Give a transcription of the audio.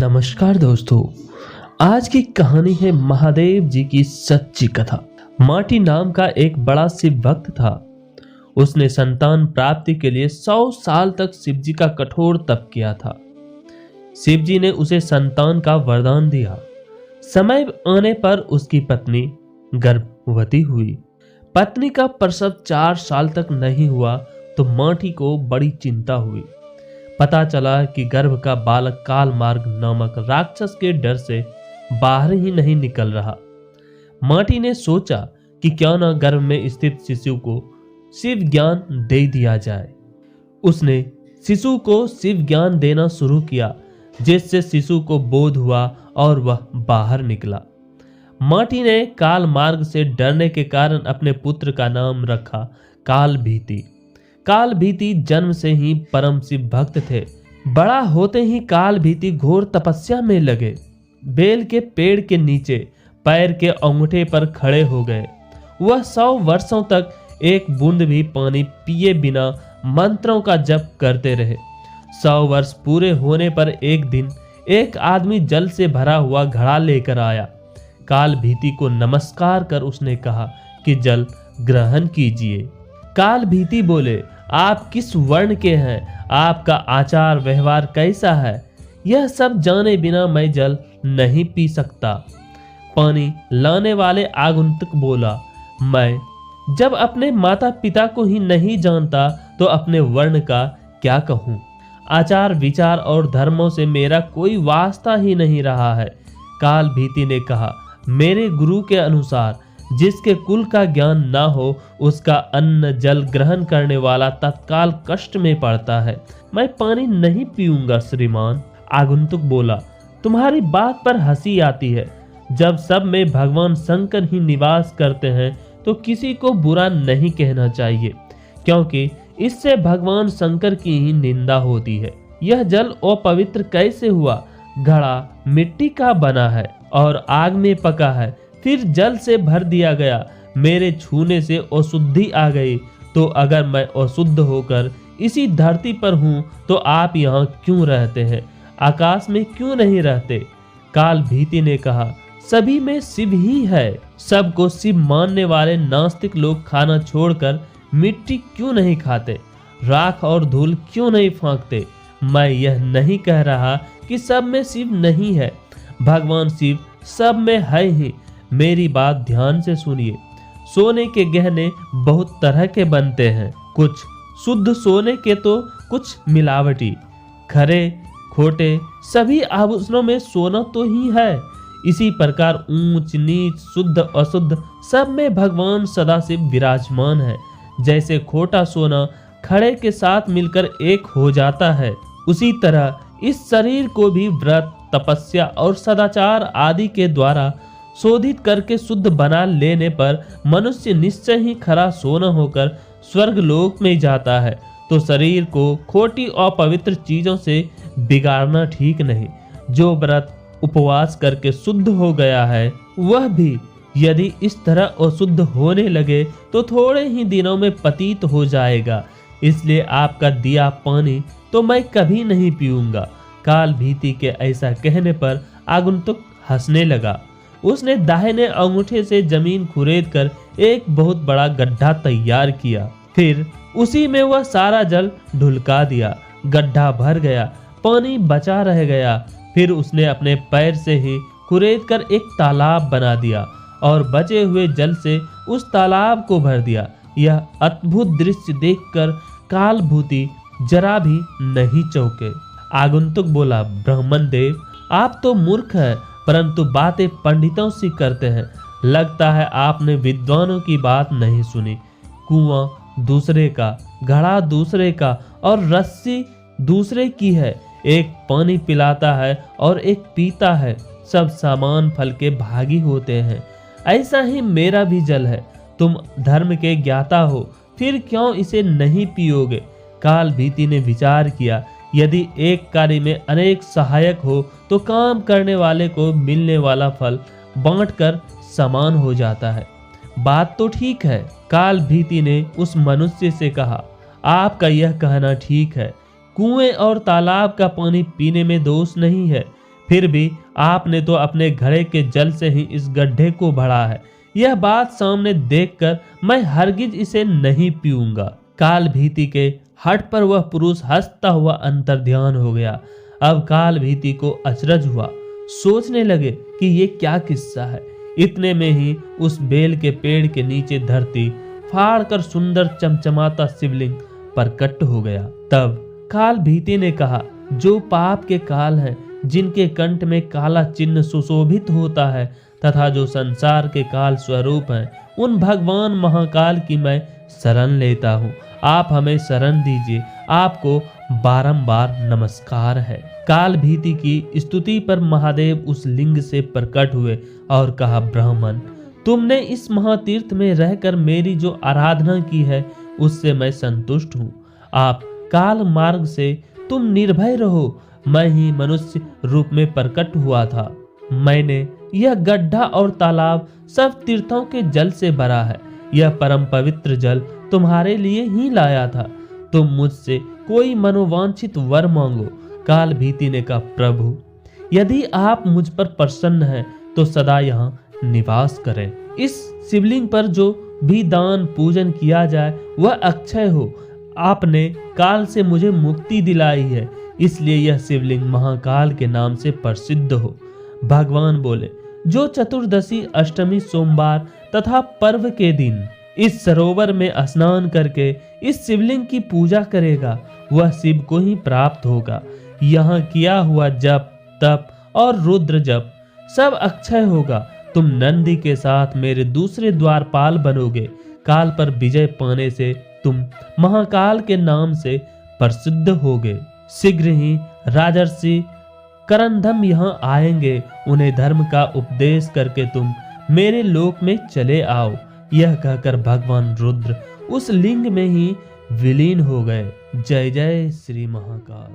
नमस्कार दोस्तों। आज की कहानी है महादेव जी की सच्ची कथा। माटी नाम का एक बड़ा शिव भक्त था। उसने संतान प्राप्ति के लिए 100 साल तक शिव जी का कठोर तप किया था। शिव जी ने उसे संतान का वरदान दिया। समय आने पर उसकी पत्नी गर्भवती हुई। पत्नी का प्रसव 4 साल तक नहीं हुआ तो माटी को बड़ी चिंता हुई। पता चला कि गर्भ का बालक काल मार्ग नामक राक्षस के डर से बाहर ही नहीं निकल रहा। माटी ने सोचा कि क्यों न गर्भ में स्थित शिशु को शिव ज्ञान दे दिया जाए। उसने शिशु को शिव ज्ञान देना शुरू किया, जिससे शिशु को बोध हुआ और वह बाहर निकला। माटी ने काल मार्ग से डरने के कारण अपने पुत्र का नाम रखा काल भीति। काल भीति जन्म से ही परम शिव भक्त थे। बड़ा होते ही काल भीति घोर तपस्या में लगे। बेल के पेड़ के नीचे पैर के अंगूठे पर खड़े हो गए। वह 100 वर्षों तक एक बूंद भी पानी पिए बिना मंत्रों का जप करते रहे। 100 वर्ष पूरे होने पर एक दिन एक आदमी जल से भरा हुआ घड़ा लेकर आया। काल भीति को नमस्कार कर उसने कहा कि जल ग्रहण कीजिए। काल भीति बोले, आप किस वर्ण के हैं? आपका आचार व्यवहार कैसा है? यह सब जाने बिना मैं जल नहीं पी सकता। पानी लाने वाले आगंतुक बोला, मैं जब अपने माता पिता को ही नहीं जानता तो अपने वर्ण का क्या कहूँ? आचार विचार और धर्मों से मेरा कोई वास्ता ही नहीं रहा है। काल भीति ने कहा, मेरे गुरु के अनुसार जिसके कुल का ज्ञान ना हो उसका अन्न जल ग्रहण करने वाला तत्काल कष्ट में पड़ता है। मैं पानी नहीं पीऊंगा श्रीमान। आगंतुक बोला, तुम्हारी बात पर हंसी आती है। जब सब में भगवान शंकर ही निवास करते हैं तो किसी को बुरा नहीं कहना चाहिए, क्योंकि इससे भगवान शंकर की ही निंदा होती है। यह जल अपवित्र कैसे हुआ? घड़ा मिट्टी का बना है और आग में पका है, फिर जल से भर दिया गया। मेरे छूने से अशुद्धि आ गई, तो अगर मैं अशुद्ध होकर इसी धरती पर हूँ तो आप यहाँ क्यों रहते हैं? आकाश में क्यों नहीं रहते? काल भीति ने कहा, सभी में शिव ही है। सबको शिव मानने वाले नास्तिक लोग खाना छोड़कर मिट्टी क्यों नहीं खाते? राख और धूल क्यों नहीं फांकते? मैं यह नहीं कह रहा कि सब में शिव नहीं है। भगवान शिव सब में है ही। मेरी बात ध्यान से सुनिए। सोने के गहने बहुत तरह के बनते हैं, कुछ शुद्ध सोने के तो कुछ मिलावटी। खरे खोटे सभी आभूषणों में सोना तो ही है। इसी प्रकार ऊंच नीच शुद्ध अशुद्ध सब में भगवान सदाशिव विराजमान है। जैसे खोटा सोना खड़े के साथ मिलकर एक हो जाता है, उसी तरह इस शरीर को भी व्रत तपस्या और सदाचार आदि के द्वारा शोधित करके शुद्ध बना लेने पर मनुष्य निश्चय ही खरा सोना होकर स्वर्ग लोक में जाता है। तो शरीर को खोटी और पवित्र चीजों से बिगाड़ना ठीक नहीं। जो व्रत उपवास करके शुद्ध हो गया है वह भी यदि इस तरह अशुद्ध होने लगे तो थोड़े ही दिनों में पतित हो जाएगा। इसलिए आपका दिया पानी तो मैं कभी नहीं पीऊंगा। काल भीति के ऐसा कहने पर आगंतुक हंसने लगा। उसने दाहिने अंगूठे से जमीन खुरेद कर एक बहुत बड़ा गड्ढा तैयार किया। फिर उसी में वह सारा जल ढुलका दिया। गड्ढा भर गया, पानी बचा रह गया। फिर उसने अपने पैर से ही खुरेद कर एक तालाब बना दिया और बचे हुए जल से उस तालाब को भर दिया। यह अद्भुत दृश्य देखकर काल भूति जरा भी नहीं चौंके। आगंतुक बोला, ब्राह्मण देव, आप तो मूर्ख हैं, परंतु बातें पंडितों से करते हैं। लगता है आपने विद्वानों की बात नहीं सुनी। कुआं दूसरे का, घड़ा दूसरे का और रस्सी दूसरे की है। एक पानी पिलाता है और एक पीता है। सब सामान फल के भागी होते हैं। ऐसा ही मेरा भी जल है। तुम धर्म के ज्ञाता हो, फिर क्यों इसे नहीं पियोगे? काल भीति ने विचार किया, यदि एक कार्य में अनेक सहायक हो तो काम करने वाले को मिलने वाला फल बांटकर समान हो जाता है। बात तो ठीक है। काल भीति ने उस मनुष्य से कहा, आपका यह कहना ठीक है। कुएं और तालाब का पानी पीने में दोष नहीं है। फिर भी आपने तो अपने घड़े के जल से ही इस गड्ढे को भरा है। यह बात सामने देखकर मैं हरगिज इसे नहीं पीऊंगा। काल भीति के हट पर वह पुरुष हंसता हुआ अंतर्ध्यान हो गया। अब काल भीति को अचरज हुआ, सोचने लगे कि ये क्या किस्सा है। इतने में ही उस बेल के पेड़ के नीचे धरती फाड़कर सुंदर चमचमाता शिवलिंग प्रकट हो गया। तब काल भीति ने कहा, जो पाप के काल हैं, जिनके कंठ में काला चिन्ह सुशोभित होता है तथा जो संसार के काल स्वरूप हैं, उन भगवान महाकाल की मैं शरण लेता हूँ। आप हमें शरण दीजिए, आपको बारंबार नमस्कार है। काल भीति की स्तुति पर महादेव उस लिंग से प्रकट हुए और कहा, ब्राह्मण, तुमने इस महातीर्थ में रहकर मेरी जो आराधना की है उससे मैं संतुष्ट हूँ। आप काल मार्ग से तुम निर्भय रहो। मैं ही मनुष्य रूप में प्रकट हुआ था। मैंने यह गड्ढा और तालाब सब तीर्थों के जल से भरा है। यह परम पवित्र जल तुम्हारे लिए ही लाया था। तुम मुझसे कोई मनोवांछित वर मांगो। काल भीति ने कहा, प्रभु, यदि आप मुझ पर प्रसन्न हैं तो सदा यहाँ निवास करें। इस शिवलिंग पर जो भी दान पूजन किया जाए वह अक्षय हो। आपने काल से मुझे मुक्ति दिलाई है, इसलिए यह शिवलिंग महाकाल के नाम से प्रसिद्ध हो। भगवान बोले, जो चतुर्दशी, अष्टमी, सोमवार तथा पर्व के दिन इस सरोवर में स्नान करके इस शिवलिंग की पूजा करेगा वह शिव को ही प्राप्त होगा। यहाँ किया हुआ जप, तप और रुद्र जप सब अक्षय होगा। तुम नंदी के साथ मेरे दूसरे द्वारपाल बनोगे। काल पर विजय पाने से तुम महाकाल के नाम से प्रसिद्ध होगे। शीघ्र ही राजर्षि करंदम यहाँ आएंगे। उन्हें धर्म का उपदेश करके तुम मेरे लोक में चले आओ। यह कहकर भगवान रुद्र उस लिंग में ही विलीन हो गए। जय जय श्री महाकाल।